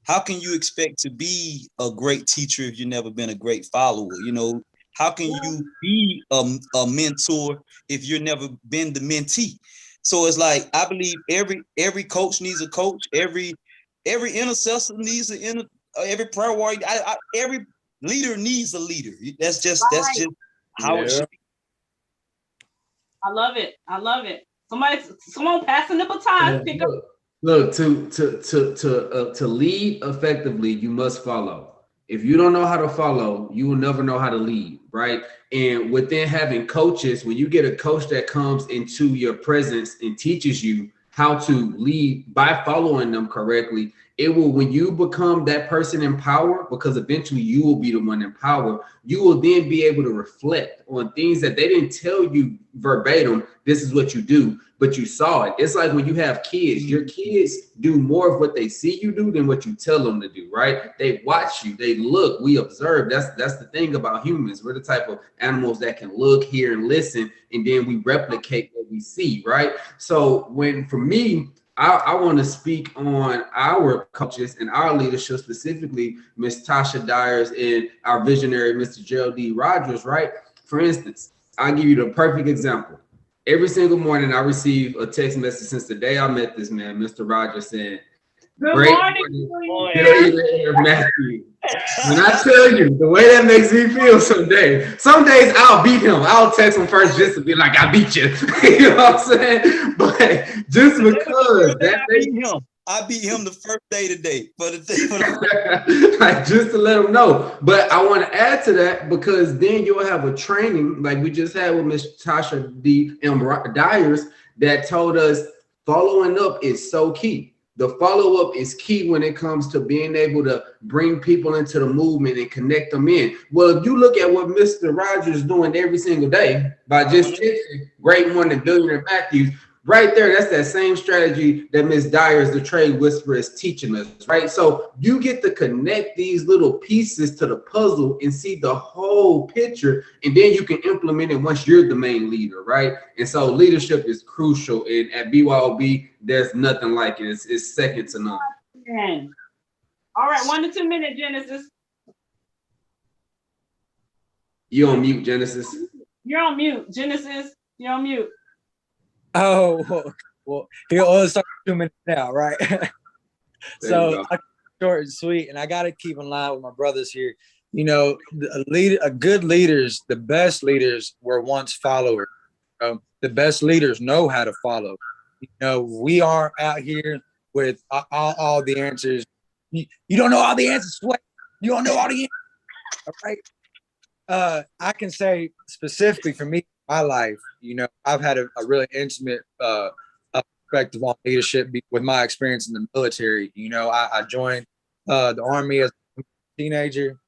S5: How can you expect to be a great teacher if you've never been a great follower? You know, how can you be a mentor if you've never been the mentee? So it's like, I believe every coach needs a coach. Every intercessor needs every prayer warrior. Every leader needs a leader. That's just how it should be.
S2: I love it. Someone passing the baton.
S6: Look, to lead effectively, you must follow. If you don't know how to follow, you will never know how to lead, right? And within having coaches, when you get a coach that comes into your presence and teaches you how to lead by following them correctly, it will, when you become that person in power, because eventually you will be the one in power, you will then be able to reflect on things that they didn't tell you verbatim. This is what you do, but you saw it. It's like when you have kids, your kids do more of what they see you do than what you tell them to do, right? They watch you, they look, we observe. That's the thing about humans. We're the type of animals that can look, hear, and listen, and then we replicate what we see, right? So for me, I want to speak on our coaches and our leadership, specifically Ms. Tasha Dyers and our visionary, Mr. Gerald D. Rogers, right? For instance, I'll give you the perfect example. Every single morning, I receive a text message since the day I met this man, Mr. Rogers, saying,
S2: Good morning,
S6: Matthew. When I tell you the way that makes me feel some days I'll beat him. I'll text him first just to be like, I beat you. You know what I'm saying? But just because
S5: I beat him the first day today.
S6: Like, just to let him know. But I want to add to that, because then you'll have a training like we just had with Miss Tasha D. Dyers that told us following up is so key. The follow-up is key when it comes to being able to bring people into the movement and connect them in. Well, if you look at what Mr. Rogers is doing every single day by just texting Great Morning Billionaire Matthews, right there, that's that same strategy that Ms. Dyers, the trade whisperer, is teaching us, right? So you get to connect these little pieces to the puzzle and see the whole picture, and then you can implement it once you're the main leader, right? And so leadership is crucial, and at BYOB, there's nothing like it. It's second to none.
S2: All right, 1 to 2 minutes, Genesis.
S6: You on mute, Genesis.
S2: You're on mute, Genesis. You're on mute.
S4: Oh, well, he'll start 2 minutes now, right? So short and sweet, and I got to keep in line with my brothers here. You know, good leaders, the best leaders were once followers. The best leaders know how to follow. You know, we are out here with all the answers. You don't know all the answers, Sweat. You don't know all the answers, all right? I can say specifically for me, my life, you know, I've had a really intimate perspective on leadership with my experience in the military. You know, I joined the Army as a teenager,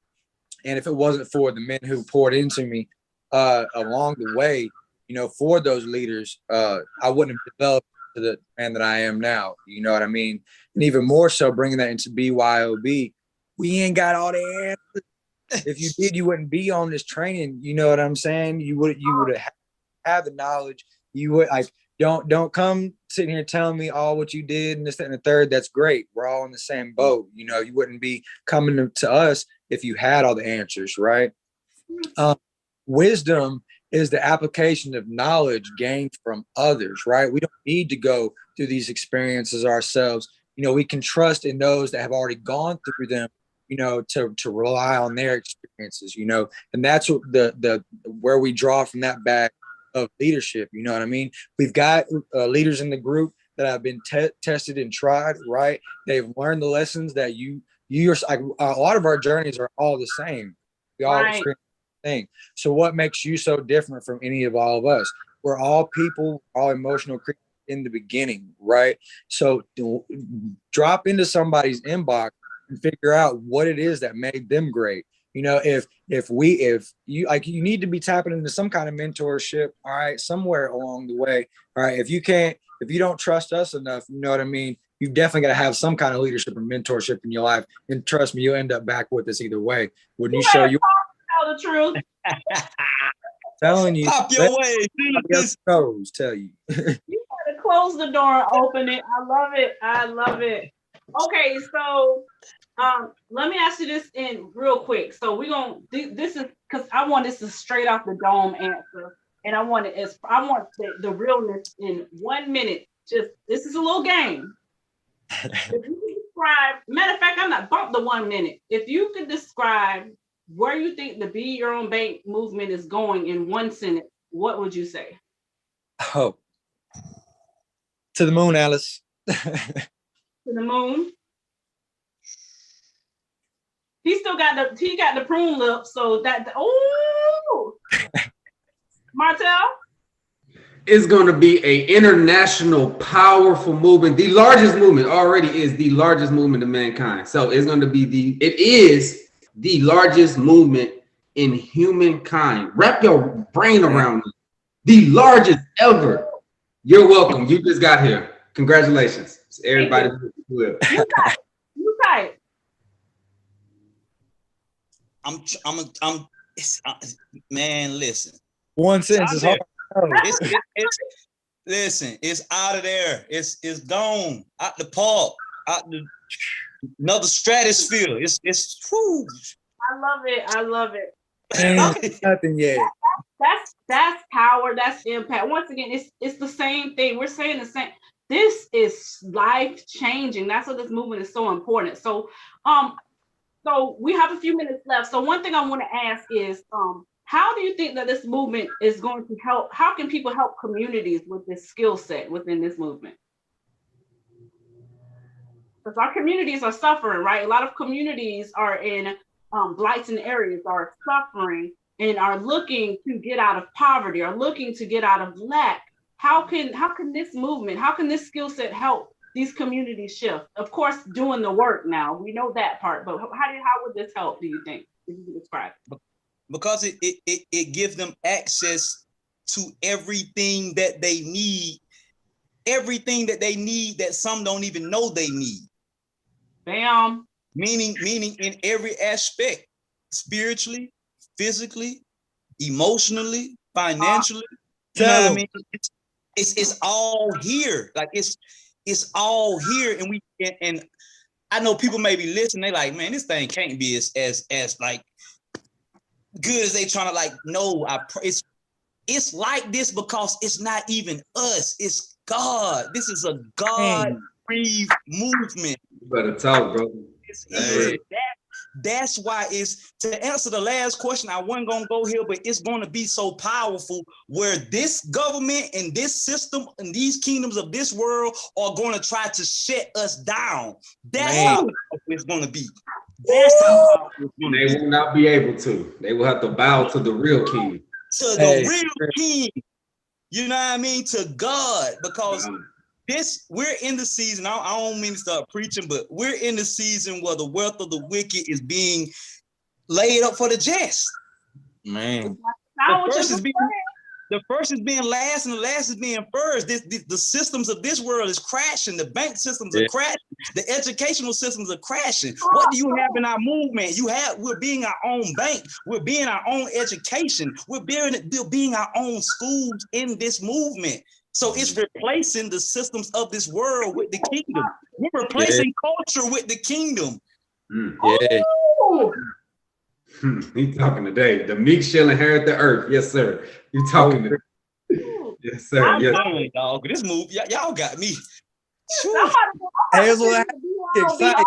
S4: and if it wasn't for the men who poured into me along the way, you know, for those leaders, I wouldn't have developed to the man that I am now. You know what I mean? And even more so, bringing that into BYOB, we ain't got all the answers. If you did, you wouldn't be on this training. You know what I'm saying? You would have the knowledge. You would like don't come sitting here telling me all what you did and this, that, and the third. That's great. We're all in the same boat. You know, you wouldn't be coming to us if you had all the answers, right? Wisdom is the application of knowledge gained from others, right? We don't need to go through these experiences ourselves. You know, we can trust in those that have already gone through them, you know, to rely on their experiences, you know, and that's what the where we draw from that bag of leadership. You know what I mean? We've got leaders in the group that have been tested and tried, right? They've learned the lessons that you're like, a lot of our journeys are all the same. We all experience the thing. So what makes you so different from any of all of us? We're all people, all emotional creatures in the beginning, right? So drop into somebody's inbox and figure out what it is that made them great. You know, if you like, you need to be tapping into some kind of mentorship, all right, somewhere along the way. All right. If you don't trust us enough, you know what I mean? You've definitely got to have some kind of leadership and mentorship in your life. And trust me, you'll end up back with us either way. Wouldn't you show you
S2: tell the truth?
S4: Telling you,
S5: pop your way.
S4: Toes tell you.
S2: You gotta close the door and open it. I love it. I love it. Okay, so let me ask you this in real quick. So we're gonna this is because I want this is straight off the dome answer, and I want the realness in 1 minute. Just this is a little game. If you can describe, matter of fact, I'm not bump the 1 minute. If you could describe where you think the Be Your Own Bank movement is going in one sentence, what would you say?
S4: Oh, to the moon, Alice.
S2: To the moon. He got the prune lip, so that Martel.
S6: It's going to be an international, powerful movement. The largest movement already is the largest movement of mankind. So it's going to be it is the largest movement in humankind. Wrap your brain around it. The largest ever. You're welcome. You just got here. Congratulations, everybody.
S2: You type.
S5: Man, listen.
S4: One sentence is hard.
S5: Listen, it's out of there. It's gone out the park, out the another stratosphere. It's whew.
S2: I love it.
S4: Nothing yet.
S2: That's power. That's impact. Once again, it's the same thing. We're saying the same. This is life changing. That's why this movement is so important. So, so we have a few minutes left. So one thing I want to ask is, how do you think that this movement is going to help? How can people help communities with this skill set within this movement? Because our communities are suffering, right? A lot of communities are in blighted areas, are suffering and are looking to get out of poverty, are looking to get out of lack. How can this movement, how can this skill set help these communities shift? Of course, doing the work now, we know that part, but how would this help, do you think, if you could describe it?
S5: Because it gives them access to everything that they need that some don't even know they need.
S2: Bam.
S5: Meaning in every aspect, spiritually, physically, emotionally, financially. You know what I mean? It's all here. Like it's all here, and I know people may be listening. They like, man, this thing can't be as like good as they trying to like. No, it's like this because it's not even us. It's God. This is a God-breathed movement.
S6: You better talk, bro.
S5: That's why it's, to answer the last question, I wasn't going to go here, but it's going to be so powerful where this government and this system and these kingdoms of this world are going to try to shut us down. That's how it's going to be. That's how
S6: they will not be able to. They will have to bow to the real king.
S5: To the real king. You know what I mean? To God, because we're in the season. I don't mean to start preaching, but we're in the season where the wealth of the wicked is being laid up for the just.
S4: Man,
S5: The first is being last, and the last is being first. The systems of this world is crashing. The bank systems are crashing. The educational systems are crashing. What do you have in our movement? We're being our own bank. We're being our own education. We're being our own schools in this movement. So it's replacing the systems of this world with the kingdom. We're replacing culture with the kingdom.
S4: Yeah.
S2: Oh,
S6: He's talking today. The meek shall inherit the earth. Yes, sir. You talking today. Yes, sir. Yes.
S5: Dang, dog. This move, y'all got me.
S4: Hazel, excited.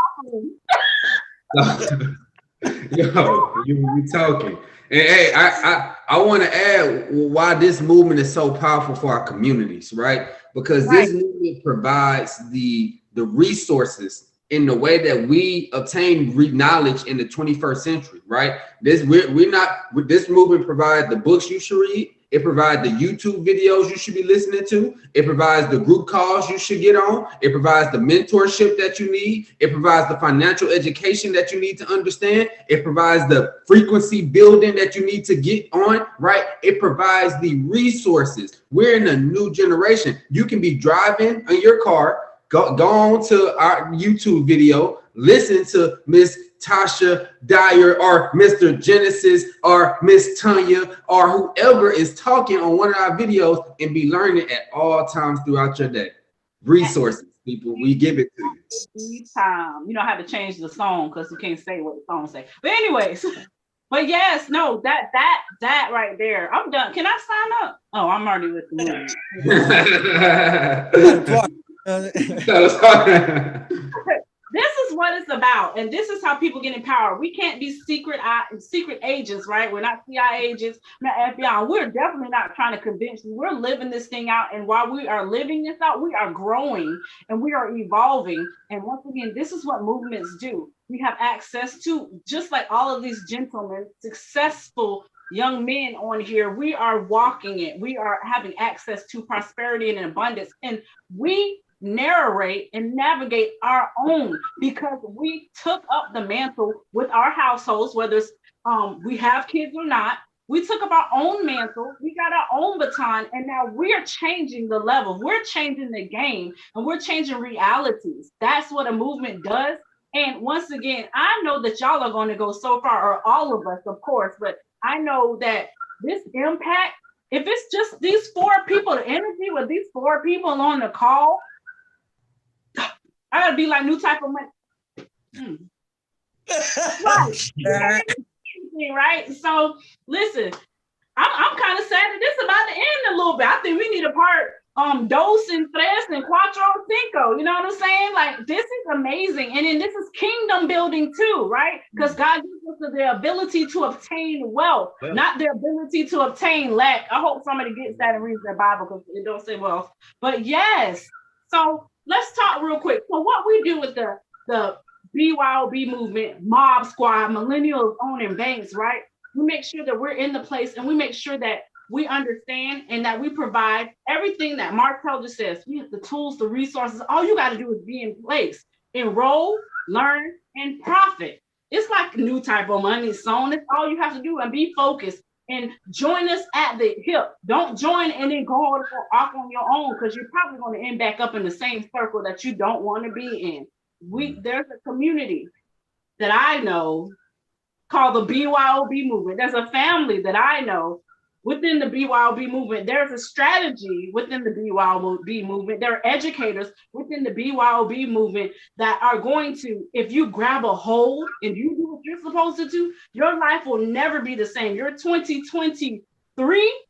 S6: Yo, you talking. And hey, I want to add why this movement is so powerful for our communities, right? Because this movement provides the resources in the way that we obtain knowledge in the 21st century, right? This movement provides the books you should read. It provides the YouTube videos you should be listening to. It provides the group calls you should get on. It provides the mentorship that you need. It provides the financial education that you need to understand. It provides the frequency building that you need to get on, right? It provides the resources. We're in a new generation. You can be driving in your car, go on to our YouTube video, listen to Miss Tasha Dyer or Mr. Genesis or Miss Tanya or whoever is talking on one of our videos and be learning at all times throughout your day. Resources, people, we give it to you.
S2: Time. You don't have to change the song because you can't say what the song say. But anyways, but yes, no, that right there. I'm done. Can I sign up? Oh, I'm already with the This is what it's about, and this is how people get empowered. We can't be secret agents, right? We're not CIA agents, we're not FBI. We're definitely not trying to convince you. We're living this thing out, and while we are living this out, we are growing and we are evolving. And once again, this is what movements do. We have access to, just like all of these gentlemen, successful young men on here. We are walking it. We are having access to prosperity and abundance, and we narrate and navigate our own because we took up the mantle with our households, whether it's we have kids or not. We took up our own mantle, we got our own baton, and now we're changing the level, we're changing the game, and we're changing realities. That's what a movement does. And once again, I know that y'all are going to go so far, or all of us, of course, but I know that this impact, if it's just these 4 people, the energy with these 4 people on the call, I gotta be like new type of money. Right. So listen, I'm kind of sad that this is about to end a little bit. I think we need a part dos and tres and cuatro cinco. You know what I'm saying? Like, this is amazing. And then this is kingdom building too, right? Because God gives us the ability to obtain wealth, not the ability to obtain lack. I hope somebody gets that and reads their Bible because it don't say wealth. But yes, so let's talk real quick. So what we do with the BYOB movement, Mob Squad, Millennials owning banks, right? We make sure that we're in the place, and we make sure that we understand and that we provide everything that Martel just says. We have the tools, the resources. All you got to do is be in place. Enroll, learn, and profit. It's like a new type of money, son. It's all you have to do, and be focused. And join us at the hip. Don't join and then go off on your own, because you're probably going to end back up in the same circle that you don't want to be in. There's a community that I know called the BYOB movement. There's a family that I know within the BYOB movement. There's a strategy within the BYOB movement. There are educators within the BYOB movement that are going to, if you grab a hold and you do what you're supposed to do, your life will never be the same. Your 2023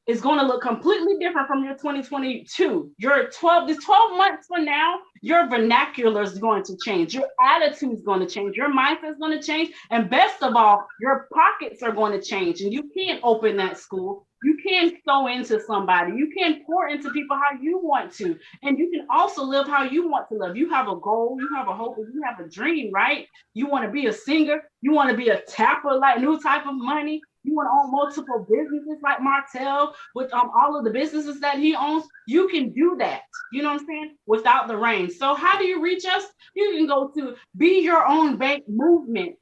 S2: is going to look completely different from your 2022. This 12 months from now, your vernacular is going to change. Your attitude is going to change. Your mindset is going to change. And best of all, your pockets are going to change. And you can't open that school. You can sow into somebody. You can pour into people how you want to. And you can also live how you want to live. You have a goal, you have a hope, and you have a dream, right? You want to be a singer. You want to be a tapper, like new type of money. You want to own multiple businesses like Martel with all of the businesses that he owns. You can do that, you know what I'm saying, without the rain. So how do you reach us? You can go to Be Your Own Bank Movement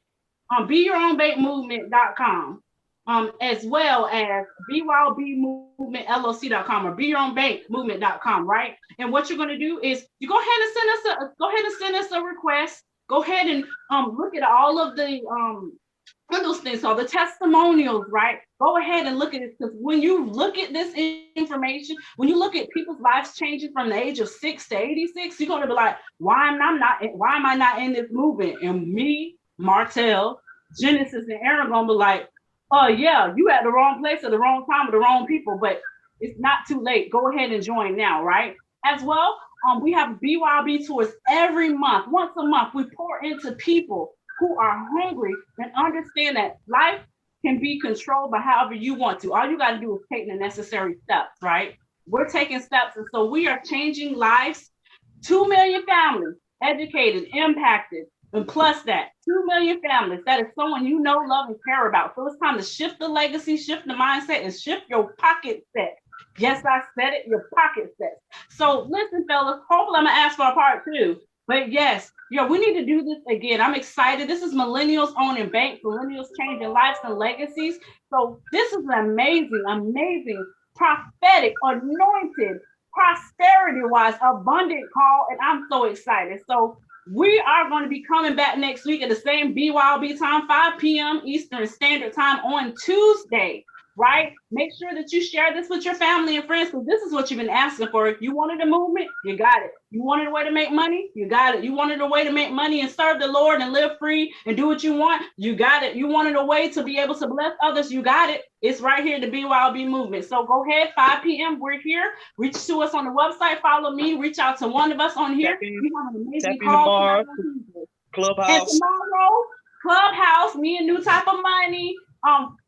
S2: on BeYourOwnBankMovement.com. as well as BYOBmovementLLC.com or BeYourOwnBankMovement.com, right? And what you're going to do is you go ahead and send us a request. Go ahead and look at all of the those things, so the testimonials, right? Go ahead and look at it, because when you look at this information, when you look at people's lives changing from the age of 6 to 86, you're going to be like, why am I not in this movement? And me, Martell, Genesis, and Aaron going to be like, oh yeah, you at the wrong place at the wrong time with the wrong people, but it's not too late. Go ahead and join now, right? As well, we have BYOB tours every month. Once a month, we pour into people who are hungry and understand that life can be controlled by however you want to. All you got to do is take the necessary steps, right? We're taking steps, and so we are changing lives. 2 million families educated, impacted, and plus that, 2 million families. That is someone you know, love, and care about. So it's time to shift the legacy, shift the mindset, and shift your pocket set. Yes, I said it, your pocket set. So listen, fellas, hopefully I'm going to ask for a part 2. But yes, we need to do this again. I'm excited. This is Millennials Owning Bank, Millennials Changing Lives and Legacies. So this is an amazing, amazing, prophetic, anointed, prosperity-wise, abundant call, and I'm so excited. So we are going to be coming back next week at the same BYOB time, 5 p.m. Eastern Standard Time on Tuesday. Right? Make sure that you share this with your family and friends, because this is what you've been asking for. If you wanted a movement, you got it. You wanted a way to make money, you got it. You wanted a way to make money and serve the Lord and live free and do what you want, you got it. You wanted a way to be able to bless others, you got it. It's right here, the BYOB movement. So go ahead, 5 p.m. We're here. Reach to us on the website, follow me, reach out to one of us on here. We have an amazing call.
S5: Clubhouse.
S2: And tomorrow, Clubhouse, me and New Type of Money,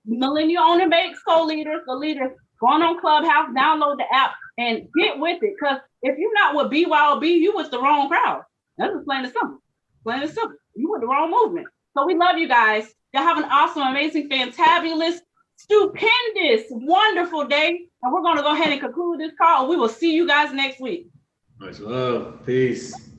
S2: Millennial Owning Bank co-leaders, the leaders, going on Clubhouse, download the app and get with it. Because if you're not with BYOB, you with the wrong crowd. That's just plain and simple. Plain and simple. You with the wrong movement. So we love you guys. Y'all have an awesome, amazing, fantabulous, stupendous, wonderful day. And we're going to go ahead and conclude this call. We will see you guys next week.
S6: Much love. Peace.